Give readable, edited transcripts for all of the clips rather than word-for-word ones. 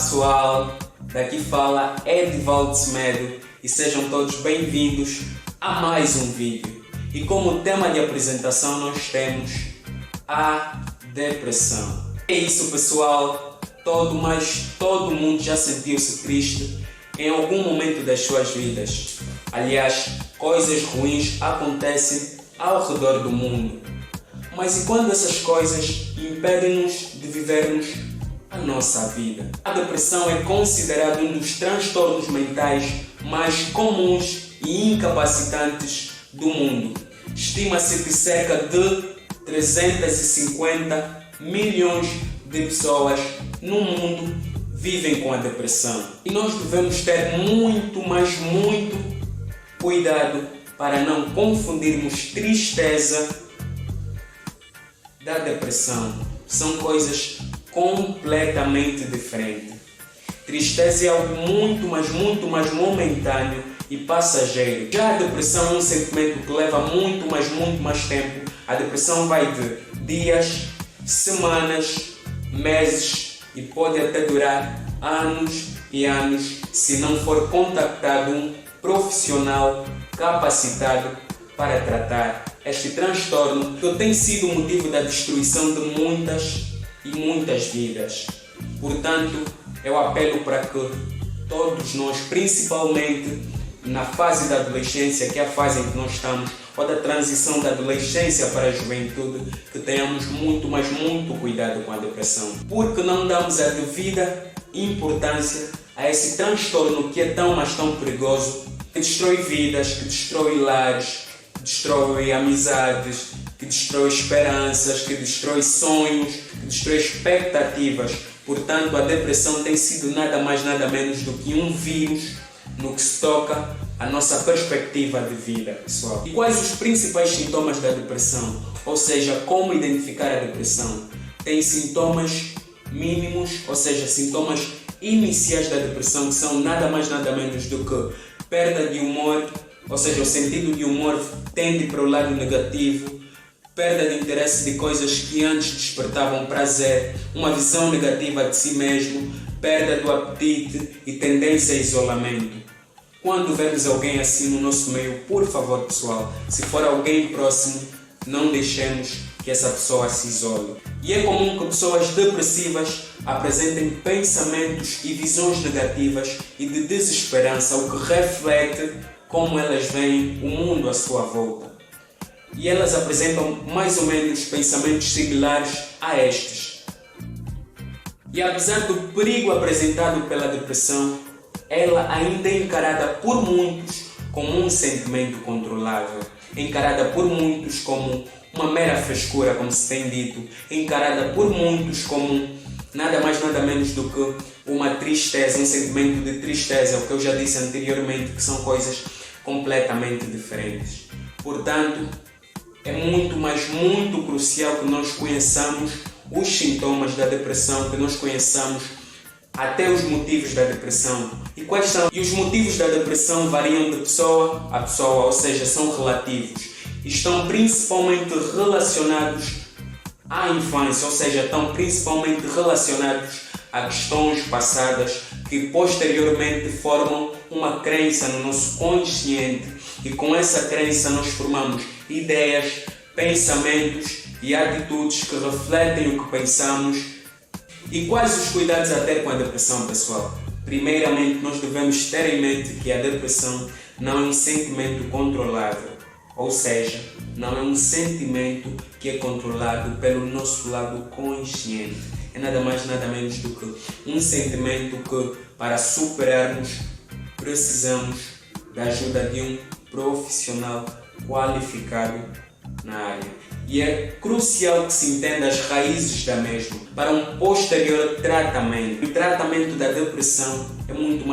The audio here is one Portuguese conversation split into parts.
pessoal, daqui fala Edivaldo Semedo e sejam todos bem-vindos a mais um vídeo. E como tema de apresentação nós temos a depressão. É isso pessoal, todo mundo já sentiu-se triste em algum momento das suas vidas. Aliás, coisas ruins acontecem ao redor do mundo. Mas e quando essas coisas impedem-nos de vivermos a nossa vida? A depressão é considerada um dos transtornos mentais mais comuns e incapacitantes do mundo. Estima-se que cerca de 350 milhões de pessoas no mundo vivem com a depressão. E nós devemos ter muito cuidado para não confundirmos tristeza da depressão. São coisas completamente diferentes. Tristeza é algo muito mais momentâneo e passageiro. Já a depressão é um sentimento que leva muito mais tempo. A depressão vai de dias, semanas, meses e pode até durar anos e anos se não for contactado um profissional capacitado para tratar este transtorno que tem sido o motivo da destruição de muitas vidas. Portanto, eu apelo para que todos nós, principalmente na fase da adolescência, que é a fase em que nós estamos, ou da transição da adolescência para a juventude, que tenhamos muito cuidado com a depressão, porque não damos a devida importância a esse transtorno que é tão perigoso, que destrói vidas, que destrói lares, que destrói amizades, que destrói esperanças, que destrói sonhos, que destrói expectativas. Portanto, a depressão tem sido nada mais nada menos do que um vírus no que se toca à nossa perspectiva de vida, pessoal. E quais os principais sintomas da depressão? Ou seja, como identificar a depressão? Tem sintomas mínimos, ou seja, sintomas iniciais da depressão, que são nada mais nada menos do que perda de humor, ou seja, o sentido de humor tende para o lado negativo, perda de interesse de coisas que antes despertavam prazer, uma visão negativa de si mesmo, perda do apetite e tendência a isolamento. Quando vemos alguém assim no nosso meio, por favor pessoal, se for alguém próximo, não deixemos que essa pessoa se isole. E é comum que pessoas depressivas apresentem pensamentos e visões negativas e de desesperança, o que reflete como elas veem o mundo à sua volta. E elas apresentam mais ou menos pensamentos similares a estes. E apesar do perigo apresentado pela depressão, ela ainda é encarada por muitos como um sentimento controlável, encarada por muitos como uma mera frescura, como se tem dito, encarada por muitos como nada mais nada menos do que uma tristeza, um sentimento de tristeza, o que eu já disse anteriormente, que são coisas completamente diferentes. Portanto, é muito crucial que nós conheçamos os sintomas da depressão, que nós conheçamos até os motivos da depressão. E quais são? E os motivos da depressão variam de pessoa a pessoa, ou seja, são relativos. Estão principalmente relacionados à infância, ou seja, estão principalmente relacionados a questões passadas que posteriormente formam uma crença no nosso consciente, e com essa crença nós formamos ideias, pensamentos e atitudes que refletem o que pensamos. E quais os cuidados a ter com a depressão, pessoal? Primeiramente, nós devemos ter em mente que a depressão não é um sentimento controlável, ou seja, não é um sentimento que é controlado pelo nosso lado consciente. É nada mais nada menos do que um sentimento que, para superarmos, precisamos da ajuda de um profissional qualificado na área. E é crucial que se entenda as raízes da mesma para um posterior tratamento. O tratamento da depressão é muito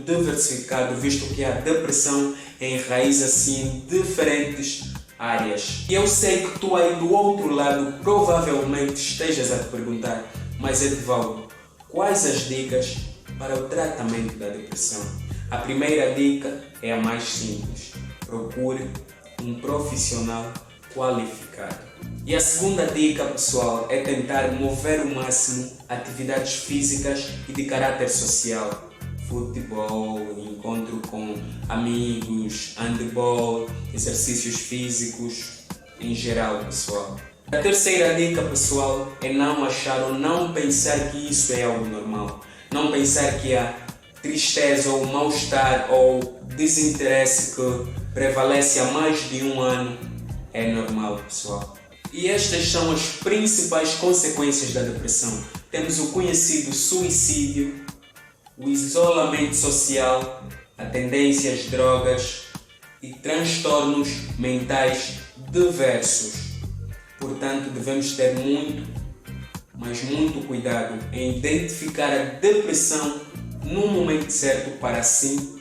diversificado, visto que a depressão enraiza assim diferentes áreas. E eu sei que tu aí do outro lado provavelmente estejas a te perguntar: mas Edivaldo, quais as dicas para o tratamento da depressão? A primeira dica é a mais simples: procure um profissional qualificado. E a segunda dica, pessoal, é tentar mover o máximo atividades físicas e de caráter social. Futebol, encontro com amigos, handball, exercícios físicos, em geral, pessoal. A terceira dica, pessoal, é não achar ou não pensar que isso é algo normal. Não pensar que a tristeza ou mal-estar ou desinteresse que prevalece há mais de um ano é normal, pessoal. E estas são as principais consequências da depressão. Temos o conhecido suicídio, o isolamento social, a tendência às drogas e transtornos mentais diversos. Portanto, devemos ter muito, mas muito cuidado em identificar a depressão no momento certo para assim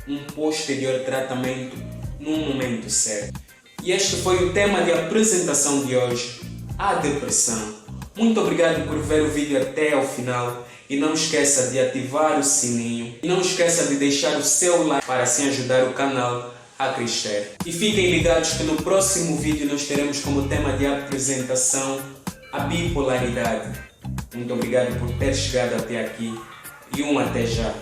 um posterior tratamento no momento certo. E este foi o tema de apresentação de hoje, a depressão. Muito obrigado por ver o vídeo até ao final e não esqueça de ativar o sininho e não esqueça de deixar o seu like para assim ajudar o canal a crescer. E fiquem ligados que no próximo vídeo nós teremos como tema de apresentação a bipolaridade. Muito obrigado por ter chegado até aqui e até já.